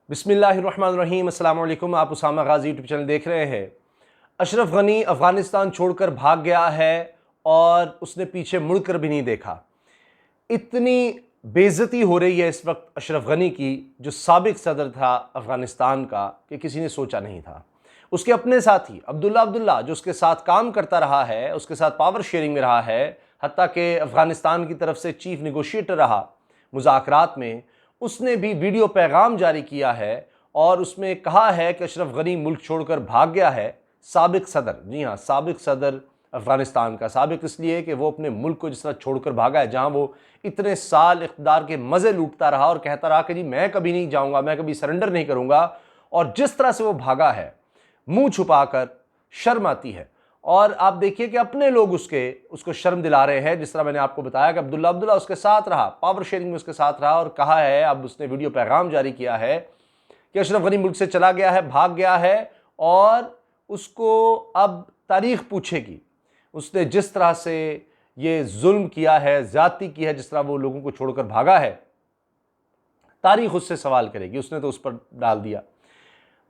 बिस्मिल्लाहिर्रहमानिर्रहीम। अस्सलाम वालेकुम। आप उसामा गाजी यूट्यूब चैनल देख रहे हैं। अशरफ गनी अफ़गानिस्तान छोड़कर भाग गया है और उसने पीछे मुड़कर भी नहीं देखा। इतनी बेइज्जती हो रही है इस वक्त अशरफ गनी की, जो साबिक सदर था अफ़गानिस्तान का, कि किसी ने सोचा नहीं था। उसके अपने साथी अब्दुल्ला जो उसके साथ काम करता रहा है, उसके साथ पावर शेयरिंग में रहा है, हत्ता कि अफ़गानिस्तान की तरफ से चीफ निगोशिएटर रहा मुज़ाकरात में, उसने भी वीडियो पैगाम जारी किया है और उसमें कहा है कि अशरफ गनी मुल्क छोड़कर भाग गया है। साबिक सदर, जी हाँ, साबिक सदर अफ़गानिस्तान का। साबिक इसलिए कि वो अपने मुल्क को जिस तरह छोड़कर भागा है, जहाँ वो इतने साल इक़्तिदार के मज़े लूटता रहा और कहता रहा कि जी मैं कभी नहीं जाऊँगा, मैं कभी सरेंडर नहीं करूँगा, और जिस तरह से वो भागा है मुंह छुपाकर, शर्म आती है। और आप देखिए कि अपने लोग उसको शर्म दिला रहे हैं। जिस तरह मैंने आपको बताया कि अब्दुल्ला उसके साथ रहा, पावर शेयरिंग में उसके साथ रहा, और कहा है, अब उसने वीडियो पैगाम जारी किया है कि अशरफ गनी मुल्क से चला गया है, भाग गया है, और उसको अब तारीख पूछेगी। उसने जिस तरह से ये जुल्म किया है, ज्यादती की है, जिस तरह वो लोगों को छोड़कर भागा है, तारीख उससे सवाल करेगी। उसने तो उस पर डाल दिया।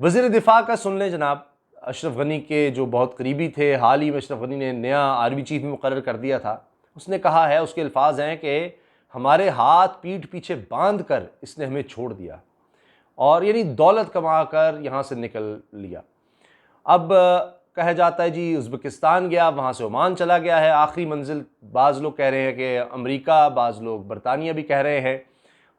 वज़ीर दिफा का सुन लें जनाब। अशरफ गनी के जो बहुत करीबी थे, हाल ही में अशरफ गनी ने नया आर्मी चीफ भी मुकर्रर कर दिया था। उसने कहा है, उसके अल्फाज हैं कि हमारे हाथ पीठ पीछे बांध कर इसने हमें छोड़ दिया, और यानी दौलत कमा कर यहाँ से निकल लिया। अब कहा जाता है जी उज़्बेकिस्तान गया, वहाँ से ओमान चला गया है आखिरी मंजिल। बाज़ लोग कह रहे हैं कि अमेरिका, बाज़ लोग बरतानिया भी कह रहे हैं।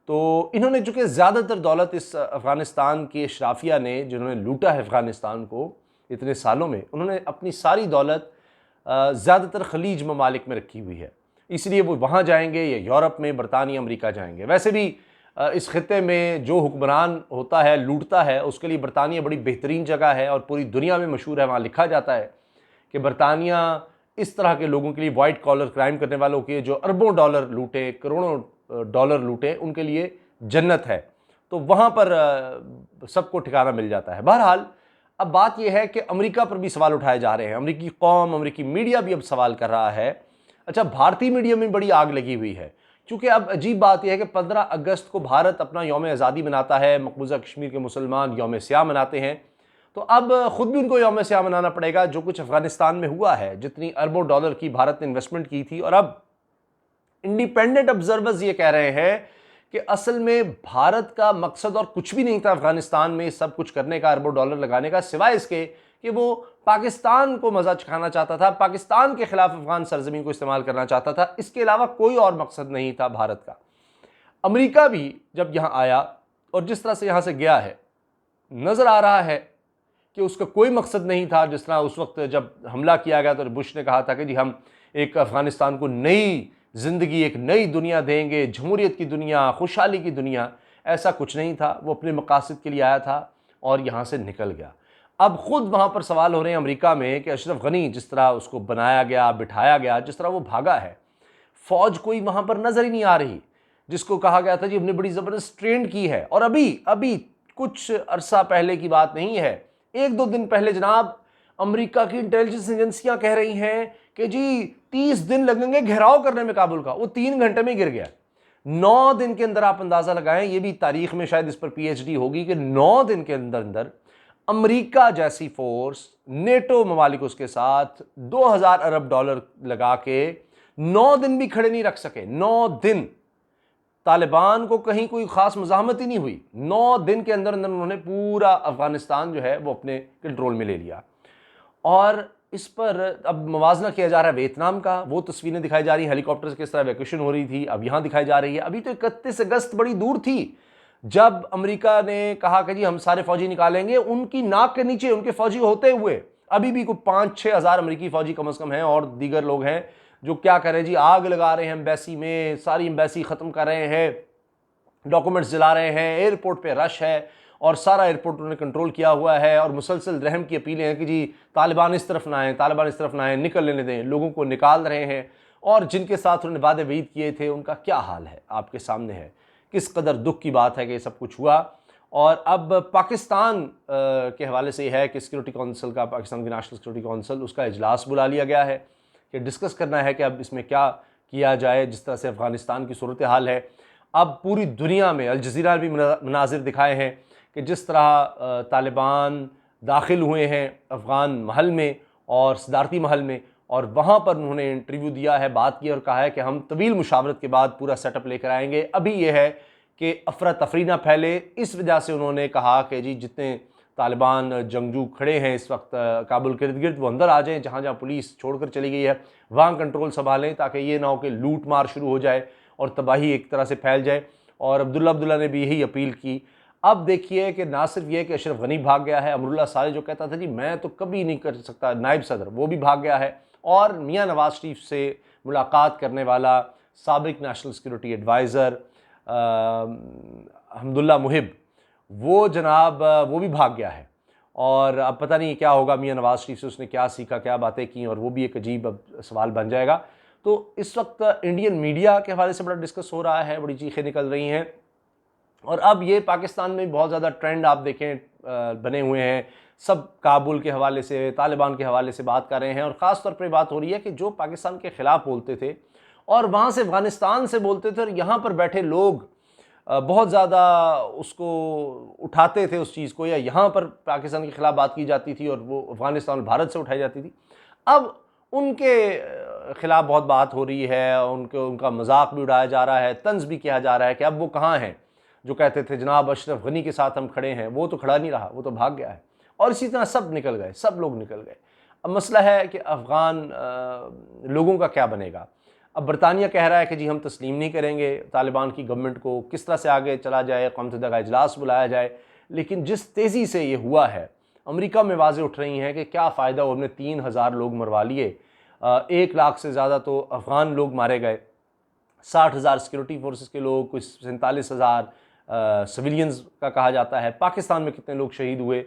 तो इन्होंने, चूँकि ज़्यादातर दौलत इस अफ़गानिस्तान की अशराफिया ने, जिन्होंने लूटा है अफ़गानिस्तान को इतने सालों में, उन्होंने अपनी सारी दौलत ज़्यादातर खलीज ममालिक में रखी हुई है। इसलिए वो वहाँ जाएंगे या यूरोप में, बरतानिया, अमेरिका जाएंगे। वैसे भी इस खित्ते में जो हुक्मरान होता है, लूटता है, उसके लिए बरतानिया बड़ी बेहतरीन जगह है और पूरी दुनिया में मशहूर है। वहाँ लिखा जाता है कि बरतानिया इस तरह के लोगों के लिए, वाइट कॉलर क्राइम करने वालों के, जो अरबों डॉलर लूटे, करोड़ों डॉलर लूटे, उनके लिए जन्नत है। तो वहाँ पर सबको ठिकाना मिल जाता है। बहरहाल, अब बात यह है कि अमेरिका पर भी सवाल उठाए जा रहे हैं। अमेरिकी कौम, अमेरिकी मीडिया भी अब सवाल कर रहा है। अच्छा, भारतीय मीडिया में बड़ी आग लगी हुई है, क्योंकि अब अजीब बात यह है कि 15 अगस्त को भारत अपना यौम आज़ादी मनाता है। मकबूजा कश्मीर के मुसलमान यौम स्याह मनाते हैं। तो अब खुद भी उनको यौम स्याह मनाना पड़ेगा। जो कुछ अफगानिस्तान में हुआ है, जितनी अरबों डॉलर की भारत ने इन्वेस्टमेंट की थी, और अब इंडिपेंडेंट ऑब्जर्वर्स ये कह रहे हैं कि असल में भारत का मकसद और कुछ भी नहीं था अफगानिस्तान में सब कुछ करने का, अरबों डॉलर लगाने का, सिवाय इसके कि वो पाकिस्तान को मजा चखाना चाहता था, पाकिस्तान के खिलाफ अफगान सरजमीन को इस्तेमाल करना चाहता था। इसके अलावा कोई और मकसद नहीं था भारत का। अमेरिका भी जब यहां आया और जिस तरह से यहां से गया है, नजर आ रहा है कि उसका कोई मकसद नहीं था। जिस तरह उस वक्त जब हमला किया गया तो बुश ने कहा था कि जी हम एक अफगानिस्तान को नई जिंदगी, एक नई दुनिया देंगे, जमहूरियत की दुनिया, खुशहाली की दुनिया। ऐसा कुछ नहीं था। वो अपने मकासद के लिए आया था और यहाँ से निकल गया। अब खुद वहाँ पर सवाल हो रहे हैं अमेरिका में कि अशरफ गनी, जिस तरह उसको बनाया गया, बिठाया गया, जिस तरह वो भागा है, फौज कोई वहाँ पर नजर ही नहीं आ रही। जिसको कहा गया था जी हमने बड़ी ज़बरदस्त ट्रेंड की है, और अभी कुछ अरसा पहले की बात नहीं है, 1-2 दिन पहले जनाब, अमेरिका की इंटेलिजेंस एजेंसियां कह रही हैं कि जी 30 दिन लगेंगे घेराव करने में काबुल का। वो 3 घंटे में गिर गया। 9 दिन के अंदर आप अंदाजा लगाएं, ये भी तारीख में शायद इस पर पीएचडी होगी, कि 9 दिन के अंदर अंदर अमेरिका जैसी फोर्स, नेटो ममालिक उसके साथ, 2000 अरब डॉलर लगा के 9 दिन भी खड़े नहीं रख सके। 9 दिन तालिबान को कहीं कोई खास मज़ाहमत ही नहीं हुई। 9 दिन के अंदर अंदर उन्होंने पूरा अफगानिस्तान जो है वो अपने कंट्रोल में ले लिया। और इस पर अब मवाजना किया जा रहा है वियतनाम का। वो तस्वीरें दिखाई जा रही हैं, हेलीकॉप्टर से किस तरह वैक्यूएशन हो रही थी, अब यहाँ दिखाई जा रही है। अभी तो 31 अगस्त बड़ी दूर थी जब अमेरिका ने कहा कि जी हम सारे फौजी निकालेंगे। उनकी नाक के नीचे उनके फौजी होते हुए अभी भी कोई 5-6 हज़ार अमरीकी फौजी कम अज़ कम हैं, और दीगर लोग हैं जो क्या करें जी, आग लगा रहे हैं एम्बेसी में, सारी एम्बेसी ख़त्म कर रहे हैं, डॉक्यूमेंट्स जला रहे हैं, एयरपोर्ट पे रश है, और सारा एयरपोर्ट उन्होंने कंट्रोल किया हुआ है। और मुसलसल रहम की अपीलें हैं कि जी तालिबान इस तरफ ना आए, तालिबान इस तरफ ना आए, निकल लेने दें। लोगों को निकाल रहे हैं, और जिनके साथ उन्होंने वादे वईद किए थे उनका क्या हाल है आपके सामने है। किस कदर दुख की बात है कि ये सब कुछ हुआ। और अब पाकिस्तान के हवाले से यह है कि सिक्योरिटी काउंसिल का, पाकिस्तान की नेशनल सिक्योरिटी काउंसिल, उसका इजलास बुला लिया गया है कि डिस्कस करना है कि अब इसमें क्या किया जाए। जिस तरह से अफ़गानिस्तान की सूरत हाल है, अब पूरी दुनिया में, अल जज़ीरा ने भी मनाजिर दिखाए हैं कि जिस तरह तालिबान दाखिल हुए हैं अफ़गान महल में और सदारती महल में, और वहाँ पर उन्होंने इंटरव्यू दिया है, बात की और कहा है कि हम तवील मुशावरत के बाद पूरा सेटअप लेकर आएंगे। अभी यह है कि अफरा तफरी ना फैले, इस वजह से उन्होंने कहा कि जी जितने तालिबान जंगजू खड़े हैं इस वक्त काबुल के इर्द गिर्द, वो अंदर आ जाएँ, जहाँ जहाँ पुलिस छोड़कर चली गई है वहाँ कंट्रोल संभालें, ताकि ये ना हो कि लूट मार शुरू हो जाए और तबाही एक तरह से फैल जाए। और अब्दुल्ला ने भी यही अपील की। अब देखिए कि ना सिर्फ ये कि अशरफ गनी भाग गया है, अमरुल्लाह साले जो कहता था जी मैं तो कभी नहीं कर सकता नायब सदर, वो भी भाग गया है, और मियाँ नवाज शरीफ से मुलाकात करने वाला साबिक नेशनल सिक्योरिटी एडवाइज़र हमदुल्ला मुहिब, वो जनाब वो भी भाग गया है। और अब पता नहीं क्या होगा, मियाँ नवाज शरीफ से उसने क्या सीखा, क्या बातें की, और वो भी एक अजीब अब सवाल बन जाएगा। तो इस वक्त इंडियन मीडिया के हवाले से बड़ा डिस्कस हो रहा है, बड़ी चीखें निकल रही हैं। और अब ये पाकिस्तान में बहुत ज़्यादा ट्रेंड आप देखें बने हुए हैं, सब काबुल के हवाले से, तालिबान के हवाले से बात कर रहे हैं, और ख़ास तौर पर बात हो रही है कि जो पाकिस्तान के ख़िलाफ़ बोलते थे और वहाँ से अफ़गानिस्तान से बोलते थे, और यहाँ पर बैठे लोग बहुत ज़्यादा उसको उठाते थे उस चीज़ को, या यहाँ पर पाकिस्तान के ख़िलाफ़ बात की जाती थी और वो अफ़गानिस्तान और भारत से उठाई जाती थी। अब उनके ख़िलाफ़ बहुत बात हो रही है, उनका मजाक भी उड़ाया जा रहा है, तंज़ भी किया जा रहा है कि अब वो कहाँ हैं जो कहते थे जनाब अशरफ गनी के साथ हम खड़े हैं, वो तो खड़ा नहीं रहा, वो तो भाग गया है। और इसी तरह सब निकल गए, सब लोग निकल गए। अब मसला है कि अफ़गान लोगों का क्या बनेगा। अब बरतानिया कह रहा है कि जी हम तस्लीम नहीं करेंगे तालिबान की गवर्नमेंट को, किस तरह से आगे चला जाए, कौम मुत्तहिदा का इजलास बुलाया जाए। लेकिन जिस तेज़ी से ये हुआ है, अमेरिका में आवाज़ें उठ रही हैं कि क्या फ़ायदा, उन्होंने 3000 लोग मरवा लिए, 1 लाख से ज़्यादा तो अफ़गान लोग मारे गए, 60,000 सिक्योरिटी फोर्सेस के लोग, कुछ 47,000 सिविलियंस का कहा जाता है। पाकिस्तान में कितने लोग शहीद हुए,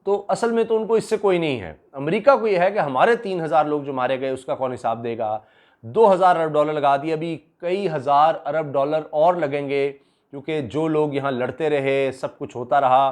तो असल में तो उनको इससे कोई नहीं है। अमेरिका को यह है कि हमारे 3000 लोग जो मारे गए उसका कौन हिसाब देगा। 2000 अरब डॉलर लगा दिए, अभी कई हज़ार अरब डॉलर और लगेंगे, क्योंकि जो लोग यहाँ लड़ते रहे, सब कुछ होता रहा,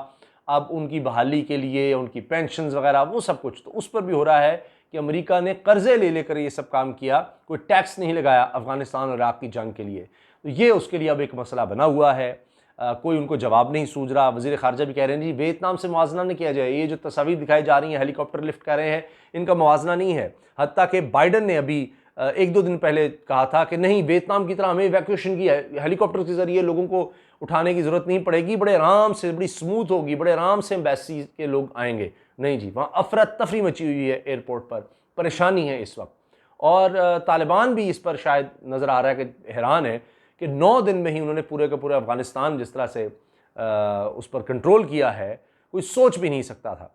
अब उनकी बहाली के लिए उनकी पेंशन्स वगैरह वो सब कुछ, तो उस पर भी हो रहा है कि अमेरिका ने कर्जे ले लेकर ये सब काम किया, कोई टैक्स नहीं लगाया अफ़गानिस्तान और इराक़ की जंग के लिए। तो ये उसके लिए अब एक मसला बना हुआ है। कोई उनको जवाब नहीं सूझ रहा। वज़ीर ख़ारजा भी कह रहे हैं जी वियतनाम से मुआवजा नहीं किया जाए, ये जो तस्वीर दिखाई जा रही हैं हेलीकॉप्टर लिफ्ट कर रहे हैं, इनका मुआवजा नहीं है। हत्ता कि बाइडन ने अभी 1-2 दिन पहले कहा था कि नहीं, वियतनाम की तरह हमें इवैक्यूएशन की है, हेलीकॉप्टर के ज़रिए लोगों को उठाने की ज़रूरत नहीं पड़ेगी, बड़े आराम से, बड़ी स्मूथ होगी, बड़े आराम से एम्बेसी के लोग आएंगे। नहीं जी, वहाँ अफरा तफरी मची हुई है एयरपोर्ट पर, परेशानी है इस वक्त। और तालिबान भी इस पर शायद नज़र आ रहा है कि हैरान है कि 9 दिन में ही उन्होंने पूरे का पूरा अफ़गानिस्तान जिस तरह से उस पर कंट्रोल किया है, कोई सोच भी नहीं सकता था।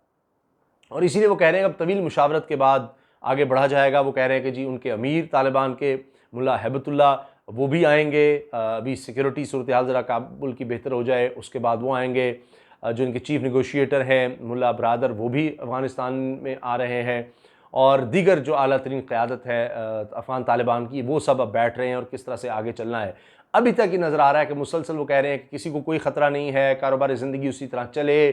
और इसीलिए वो कह रहे हैं अब तवील मुशावरत के बाद आगे बढ़ा जाएगा। वो कह रहे हैं कि जी उनके अमीर तालिबान के मुल्ला हैबतुल्ला वो भी आएंगे, अभी सिक्योरिटी सूरत हाल ज़रा काबुल की बेहतर हो जाए उसके बाद वो आएंगे। जो इनके चीफ नेगोशिएटर हैं मुल्ला बरादर, वो भी अफ़गानिस्तान में आ रहे हैं, और दीगर जो आला तरीन क़यादत है अफ़गान तालिबान की, वो सब अब बैठ रहे हैं और किस तरह से आगे चलना है। अभी तक ये नज़र आ रहा है कि मुसलसल वो कह रहे हैं कि किसी को कोई ख़तरा नहीं है, कारोबारी ज़िंदगी उसी तरह चले,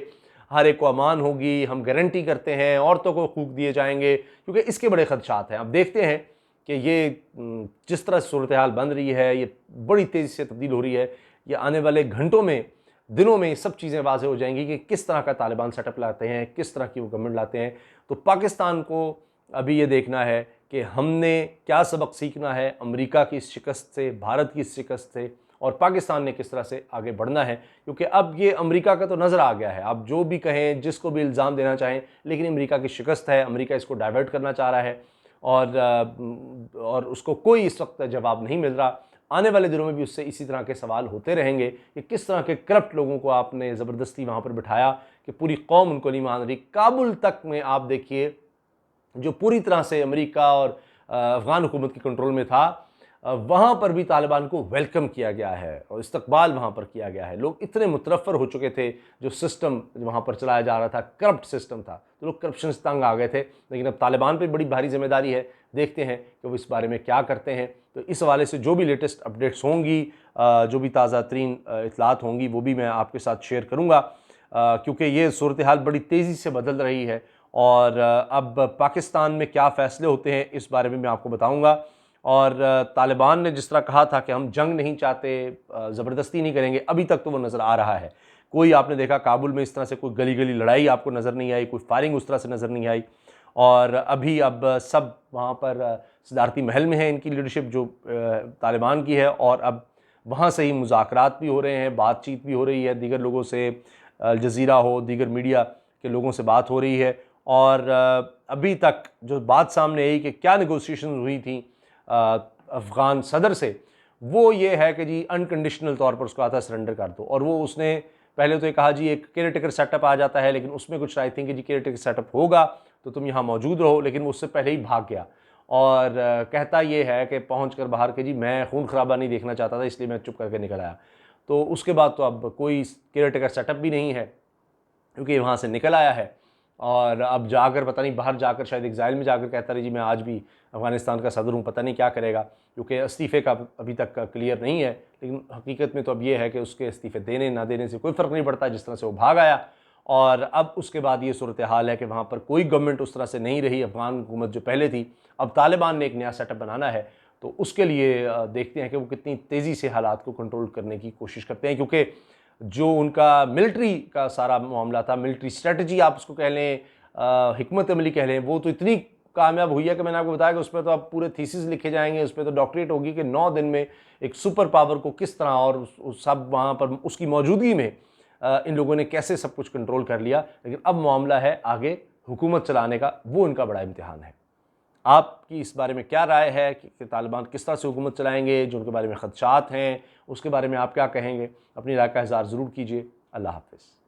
हर एक को अमान होगी, हम गारंटी करते हैं, औरतों को हकूक़ दिए जाएंगे, क्योंकि इसके बड़े ख़दशात हैं। अब देखते हैं कि ये जिस तरह सूरत हाल बन रही है, ये बड़ी तेज़ी से तब्दील हो रही है, ये आने वाले घंटों में, दिनों में सब चीज़ें वाज़ेह हो जाएंगी कि किस तरह का तालिबान सेटअप लाते हैं, किस तरह की वो गवर्नमेंट लाते हैं। तो पाकिस्तान को अभी ये देखना है कि हमने क्या सबक सीखना है अमेरिका की शिकस्त से, भारत की शिकस्त से, और पाकिस्तान ने किस तरह से आगे बढ़ना है। क्योंकि अब ये अमेरिका का तो नज़र आ गया है, आप जो भी कहें, जिसको भी इल्ज़ाम देना चाहें, लेकिन अमेरिका की शिकस्त है, अमेरिका इसको डाइवर्ट करना चाह रहा है, और उसको कोई इस वक्त जवाब नहीं मिल रहा। आने वाले दिनों में भी उससे इसी तरह के सवाल होते रहेंगे कि किस तरह के करप्ट लोगों को आपने ज़बरदस्ती वहाँ पर बिठाया कि पूरी कौम उनको नहीं मान रही। काबुल तक में आप देखिए, जो पूरी तरह से अमेरिका और अफ़गान हुकूमत के कंट्रोल में था, वहाँ पर भी तालिबान को वेलकम किया गया है और इस्तकबाल वहाँ पर किया गया है। लोग इतने मुतरफ़र हो चुके थे, जो सिस्टम वहाँ पर चलाया जा रहा था करप्ट सिस्टम था, तो लोग करप्शन से तंग आ गए थे। लेकिन अब तालिबान पर बड़ी भारी जिम्मेदारी है, देखते हैं कि वो इस बारे में क्या करते हैं। तो इस हवाले से जो भी लेटेस्ट अपडेट्स होंगी, जो भी ताज़ा तरीन इतलात होंगी, वो भी मैं आपके साथ शेयर करूँगा, क्योंकि ये सूरत हाल बड़ी तेज़ी से बदल रही है। और अब पाकिस्तान में क्या फ़ैसले होते हैं इस बारे में मैं आपको बताऊँगा। और तालिबान ने जिस तरह कहा था कि हम जंग नहीं चाहते, ज़बरदस्ती नहीं करेंगे, अभी तक तो वो नज़र आ रहा है। कोई आपने देखा काबुल में इस तरह से कोई गली गली लड़ाई आपको नज़र नहीं आई, कोई फायरिंग उस तरह से नज़र नहीं आई। और अभी अब सब वहाँ पर सदारती महल में है, इनकी लीडरशिप जो तालिबान की है, और अब वहाँ से ही मुज़ाकरात भी हो रहे हैं, बातचीत भी हो रही है, दीगर लोगों से, अल जज़ीरा हो, दीगर मीडिया के लोगों से बात हो रही है। और अभी तक जो बात सामने आई कि क्या नेगोशिएशन हुई थी अफ़गान सदर से, वो ये है कि जी अनकंडीशनल तौर पर उसको आता सरेंडर कर दो। और वो उसने पहले तो ये कहा जी एक केयर टेकर सेटअप आ जाता है, लेकिन उसमें कुछ आई थिंक कि जी केयर टेकर सेटअप होगा तो तुम यहाँ मौजूद रहो, लेकिन वो उससे पहले ही भाग गया। और कहता ये है कि पहुँच कर बाहर के जी मैं खून खराबा नहीं देखना चाहता था, इसलिए मैं चुप करके निकल आया। तो उसके बाद तो अब कोई केयर टेकर सेटअप भी नहीं है, क्योंकि वहाँ से निकल आया है। और अब जाकर पता नहीं, बाहर जाकर शायद एग्ज़ाइल में जाकर कहता रही जी मैं आज भी अफ़गानिस्तान का सदर हूँ, पता नहीं क्या करेगा, क्योंकि इस्तीफ़े का अभी तक क्लियर नहीं है। लेकिन हकीकत में तो अब ये है कि उसके इस्तीफ़े देने ना देने से कोई फ़र्क नहीं पड़ता, जिस तरह से वो भाग आया। और अब उसके बाद ये सूरत हाल है कि वहाँ पर कोई गवर्नमेंट उस तरह से नहीं रही, अफ़गान हुकूमत जो पहले थी। अब तालिबान ने एक नया सेटअप बनाना है, तो उसके लिए देखते हैं कि वो कितनी तेज़ी से हालात को कंट्रोल करने की कोशिश करते हैं, क्योंकि जो उनका मिलिट्री का सारा मामला था, मिलिट्री स्ट्रेटजी आप उसको कह लें, हिकमत अमली कह लें, वो तो इतनी कामयाब हुई है कि मैंने आपको बताया कि उस पर तो आप पूरे थीसिस लिखे जाएंगे, उस पर तो डॉक्टरेट होगी कि 9 दिन में एक सुपर पावर को किस तरह और सब वहाँ पर उसकी मौजूदगी में इन लोगों ने कैसे सब कुछ कंट्रोल कर लिया। लेकिन अब मामला है आगे हुकूमत चलाने का, वो इनका बड़ा इम्तिहान है। आपकी इस बारे में क्या राय है कि तालिबान किस तरह से हुकूमत चलाएंगे, जो उनके बारे में खदशात हैं उसके बारे में आप क्या कहेंगे? अपनी राय का इज़हार ज़रूर कीजिए। अल्लाह हाफ़िज़।